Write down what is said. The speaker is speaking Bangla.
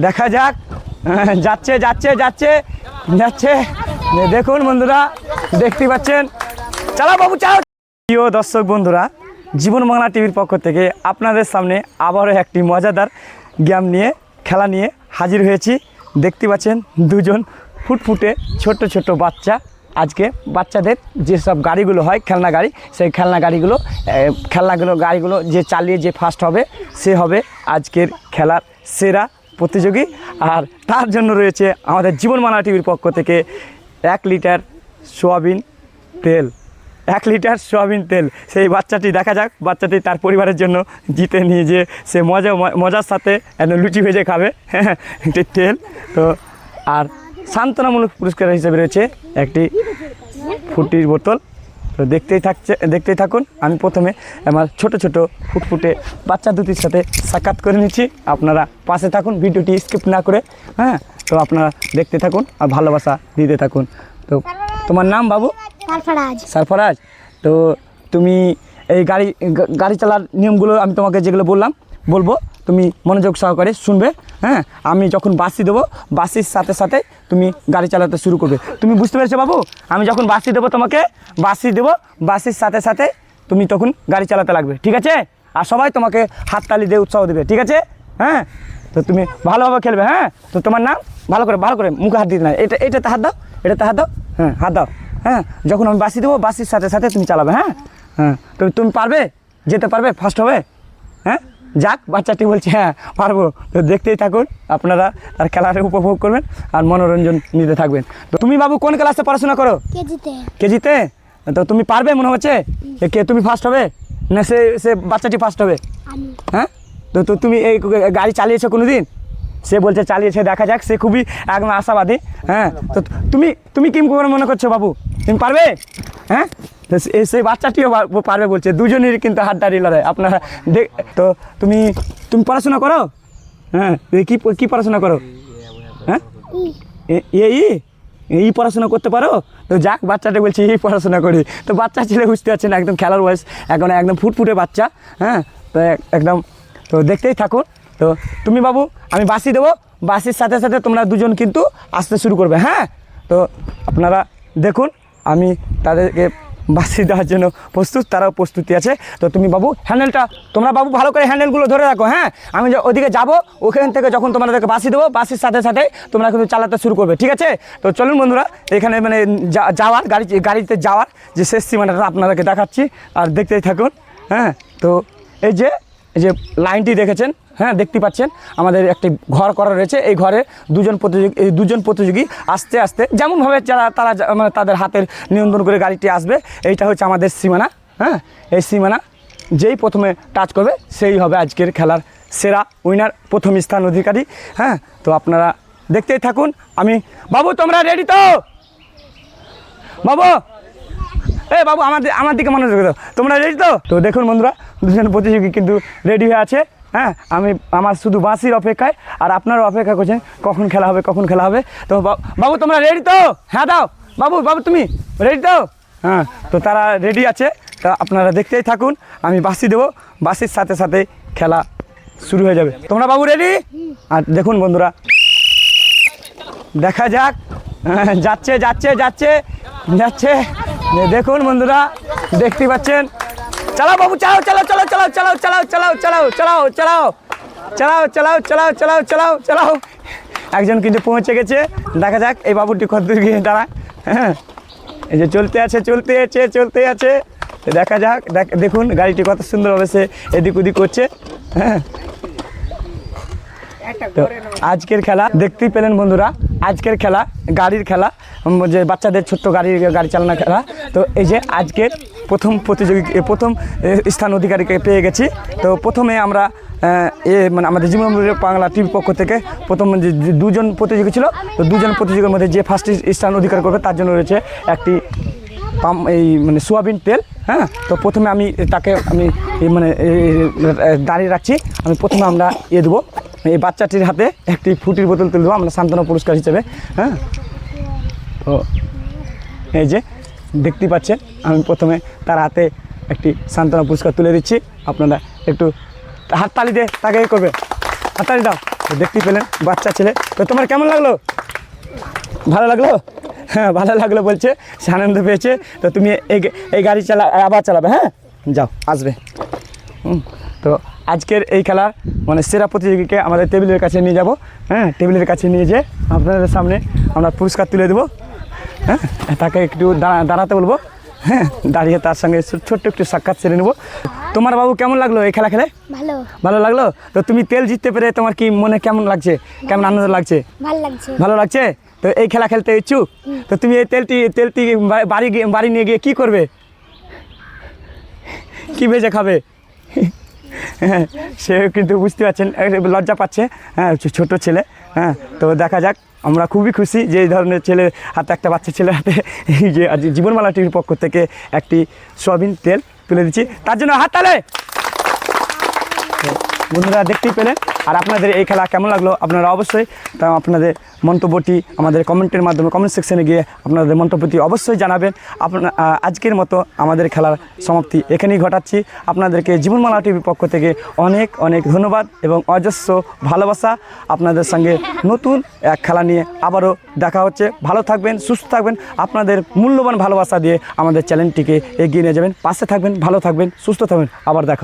দেখা যাক। যাচ্ছে যাচ্ছে যাচ্ছে যাচ্ছে, দেখুন বন্ধুরা দেখতে পাচ্ছেন। চালাও বাবু চালাও। প্রিয় দর্শক বন্ধুরা, জীবন বাংলা টিভির পক্ষ থেকে আপনাদের সামনে আবারও একটি মজাদার গেম নিয়ে খেলা নিয়ে হাজির হয়েছি। দেখতে পাচ্ছেন দুজন ফুটফুটে ছোট ছোট বাচ্চা। আজকে বাচ্চাদের যেসব গাড়িগুলো হয় খেলনা গাড়ি, সেই খেলনা গাড়িগুলো যে চালিয়ে যে ফার্স্ট হবে সে হবে আজকের খেলার সেরা প্রতিযোগী। আর তার জন্য রয়েছে আমাদের জীবন বাংলা টিভির পক্ষ থেকে 1 লিটার সোয়াবিন তেল। 1 লিটার সোয়াবিন তেল। সেই বাচ্চাটি দেখা যাক, বাচ্চাটি তার পরিবারের জন্য জিতে নিয়ে যে সে মজার সাথে লুচি ভেজে খাবে একটি তেল। তো আর সান্ত্বনামূলক পুরস্কার হিসেবে রয়েছে একটি ফুটির বোতল। তো দেখতেই থাকুন। আমি প্রথমে আমার ছোট ছোট ফুটফুটে বাচ্চা দুটির সাথে সাক্ষাৎ করে নিচ্ছি। আপনারা পাশে থাকুন, ভিডিওটি স্কিপ না করে। হ্যাঁ, তো আপনারা দেখতে থাকুন আর ভালোবাসা দিতে থাকুন। তো তোমার নাম বাবু? সরফরাজ। তো তুমি এই গাড়ি চালার নিয়মগুলো আমি তোমাকে যেগুলো বলবো তুমি মনোযোগ সহকারে শুনবে। হ্যাঁ, আমি যখন বাঁশি দেবো, বাঁশির সাথে সাথে তুমি গাড়ি চালাতে শুরু করবে। তুমি বুঝতে পেরেছো বাবু? আমি যখন বাঁশি দেবো তোমাকে বাঁশি দেবো, বাঁশির সাথে সাথে তুমি তখন গাড়ি চালাতে লাগবে, ঠিক আছে? আর সবাই তোমাকে হাততালি দিয়ে উৎসাহ দেবে, ঠিক আছে? হ্যাঁ, তো তুমি ভালোভাবে খেলবে। হ্যাঁ, তো তোমার নাম? ভালো করে মুখে হাত দিতে না, এটাতে হাত দাও, এটাতে হাত দাও। হ্যাঁ, হাত দাও। হ্যাঁ, যখন আমি বাঁশি দেবো বাঁশির সাথে সাথে তুমি চালাবে। হ্যাঁ হ্যাঁ, তো তুমি পারবে? যেতে পারবে? ফার্স্ট হবে? হ্যাঁ, যাক, বাচ্চাটি বলছে হ্যাঁ পারবো। তো দেখতেই থাকুন, আপনারা তার খেলাটা উপভোগ করবেন আর মনোরঞ্জন নিতে থাকবেন। তো তুমি বাবু কোন ক্লাসে পড়াশোনা করো? কেজিতে। তো তুমি পারবে মনে হচ্ছে? কে তুমি ফার্স্ট হবে না সে বাচ্চাটি ফার্স্ট হবে? হ্যাঁ, তো তুমি এই গাড়ি চালিয়েছো কোনো দিন? সে বলছে চালিয়েছে, দেখা যাক। সে খুবই একদম আশাবাদী। হ্যাঁ, তো তুমি কি মনে করছো বাবু? তুমি পারবে? হ্যাঁ, তো সেই বাচ্চাটিও পারবে বলছে। দুজনেরই কিন্তু হাড্ডাহাড্ডি লড়াই। আপনারা তো তুমি পড়াশোনা করো? হ্যাঁ, কি পড়াশোনা করো? হ্যাঁ, এই পড়াশোনা করতে পারো? তো যাক, বাচ্চাটা বলছে এই পড়াশোনা করি। তো বাচ্চা ছেলে বুঝতে পারছে না, একদম খেলার বয়স, একদম ফুটফুটে বাচ্চা। হ্যাঁ, তো একদম, তো দেখতেই থাকুন। তো তুমি বাবু, আমি বাঁশি দেবো, বাঁশির সাথে সাথে তোমরা দুজন কিন্তু আসতে শুরু করবে। হ্যাঁ, তো আপনারা দেখুন, আমি তাদেরকে বাঁশি দেওয়ার জন্য প্রস্তুত, তারাও প্রস্তুতি আছে। তো তুমি বাবু তোমরা বাবু ভালো করে হ্যান্ডেলগুলো ধরে রাখো। হ্যাঁ, আমি ওদিকে যাবো, ওখান থেকে যখন তোমাদেরকে বাঁশি দেবো বাঁশির সাথে সাথে তোমরা কিন্তু চালাতে শুরু করবে, ঠিক আছে? তো চলুন বন্ধুরা, এখানে মানে গাড়িতে যাওয়ার যে শেষ সীমানাটা আপনাদেরকে দেখাচ্ছি, আর দেখতেই থাকুন। হ্যাঁ, তো এই যে লাইনটি দেখেছেন, হ্যাঁ দেখতে পাচ্ছেন, আমাদের একটি ঘর করা রয়েছে। এই ঘরে দুজন প্রতিযোগী আস্তে আস্তে যেমনভাবে তারা মানে তাদের হাতের নিয়ন্ত্রণ করে গাড়িটি আসবে। এইটা হচ্ছে আমাদের সীমানা। হ্যাঁ, এই সীমানা যেই প্রথমে টাচ করবে সেই হবে আজকের খেলার সেরা উইনার, প্রথম স্থান অধিকারী। হ্যাঁ, তো আপনারা দেখতেই থাকুন। বাবু তোমরা রেডি তো? বাবু, বাবু আমার দিকে মনোযোগ দাও। তোমরা রেডি তো? তো দেখুন বন্ধুরা, দুজন প্রতিযোগী কিন্তু রেডি হয়ে আছে। হ্যাঁ, আমার শুধু বাঁশির অপেক্ষায়, আর আপনারা অপেক্ষা করছেন কখন খেলা হবে। তো বাবু তোমরা রেডি তো? হ্যাঁ দাও। বাবু তুমি রেডি তো? হ্যাঁ, তো তারা রেডি আছে। তা আপনারা দেখতেই থাকুন, আমি বাঁশি দেবো, বাঁশির সাথে সাথে খেলা শুরু হয়ে যাবে। তোমরা বাবু রেডি? আর দেখুন বন্ধুরা, দেখা যাক। যাচ্ছে যাচ্ছে যাচ্ছে যাচ্ছে, দেখুন বন্ধুরা দেখতে পাচ্ছেন। চালাও বাবু, চালাও। একজন কিন্তু পৌঁছে গেছে, দেখা যাক এই বাবুটি কতদূর গিয়ে দাঁড়ায়। হ্যাঁ, এই যে চলতে আছে। দেখা যাক, দেখুন গাড়িটি কত সুন্দরভাবে সে এদিক ওদিক করছে। হ্যাঁ, তো আজকের খেলা দেখতেই পেলেন বন্ধুরা, আজকের খেলা গাড়ির খেলা, যে বাচ্চাদের ছোট্ট গাড়ি চালানো খেলা। তো এই যে আজকের প্রথম স্থান অধিকারীকে পেয়ে গেছি। তো প্রথমে আমরা মানে আমাদের জীবন বাংলা টিভির পক্ষ থেকে প্রথম যে দুজন প্রতিযোগী ছিল, তো দুজন প্রতিযোগীর মধ্যে যে ফার্স্ট স্থান অধিকার করবে তার জন্য রয়েছে একটি মানে সোয়াবিন তেল। হ্যাঁ, তো প্রথমে আমি তাকে মানে দাঁড়িয়ে রাখছি। প্রথমে আমরা দেবো এই বাচ্চাটির হাতে একটি ফুটির বোতল তুলে দেবো আমরা সান্ত্বনা পুরস্কার হিসেবে। হ্যাঁ, তো এই যে দেখতে পাচ্ছেন, আমি প্রথমে তার হাতে একটি সান্ত্বনা পুরস্কার তুলে দিচ্ছি। আপনারা একটু হাততালি দিয়ে তাকে করবে, হাততালি দাও। তো দেখতেই পেলেন বাচ্চা ছেলে। তো তোমার কেমন লাগলো? ভালো লাগলো? হ্যাঁ ভালো লাগলো বলছে, সে আনন্দ পেয়েছে। তো তুমি এই গাড়ি আবার চালাবে, হ্যাঁ যাও আসবে। তো আজকের এই খেলার মানে সেরা প্রতিযোগীকে আমাদের টেবিলের কাছে নিয়ে যাব। হ্যাঁ টেবিলের কাছে নিয়ে যেয়ে আপনাদের সামনে আমরা পুরস্কার তুলে দেবো। হ্যাঁ তাকে একটু দাঁড়াতে বলবো। হ্যাঁ দাঁড়িয়ে তার সঙ্গে ছোট্ট একটু সাক্ষাৎ সেরে নেবো। তোমার বাবু কেমন লাগলো এই খেলা খেলে? ভালো। ভালো লাগলো? তো তুমি তেল জিততে পেরে তোমার কি মনে কেমন লাগছে, কেমন আনন্দ লাগছে? ভালো লাগছে। ভালো লাগছে? তো এই খেলা খেলতে ইচ্ছুক? তো তুমি এই তেলটি বাড়ি নিয়ে গিয়ে কি করবে? কি ভেজে খাবে? হ্যাঁ সে কিন্তু বুঝতে পারছেন, লজ্জা পাচ্ছে। হ্যাঁ ছোট ছেলে। হ্যাঁ তো দেখা যাক, আমরা খুবই খুশি যে এই ধরনের ছেলের হাতে, একটা বাচ্চা ছেলের হাতে এই যে আজ জীবনমালা টিভির পক্ষ থেকে একটি সয়াবিন তেল তুলে দিচ্ছি, তার জন্য হাত তালে। বন্ধুরা দেখতেই পেলেন। আর আপনাদের এই খেলা কেমন লাগলো আপনারা অবশ্যই তা আপনাদের মন্তব্যটি আমাদের কমেন্টের মাধ্যমে কমেন্ট সেকশনে গিয়ে আপনাদের মন্তব্যটি অবশ্যই জানাবেন। আজকের মতো আমাদের খেলার সমাপ্তি এখানেই ঘটাচ্ছি। আপনাদেরকে জীবনমালা টিভির পক্ষ থেকে অনেক অনেক ধন্যবাদ এবং অজস্র ভালোবাসা। আপনাদের সঙ্গে নতুন এক খেলা নিয়ে আবারও দেখা হচ্ছে। ভালো থাকবেন, সুস্থ থাকবেন। আপনাদের মূল্যবান ভালোবাসা দিয়ে আমাদের চ্যানেলটিকে এগিয়ে নিয়ে যাবেন, পাশে থাকবেন, ভালো থাকবেন, সুস্থ থাকবেন। আবার দেখা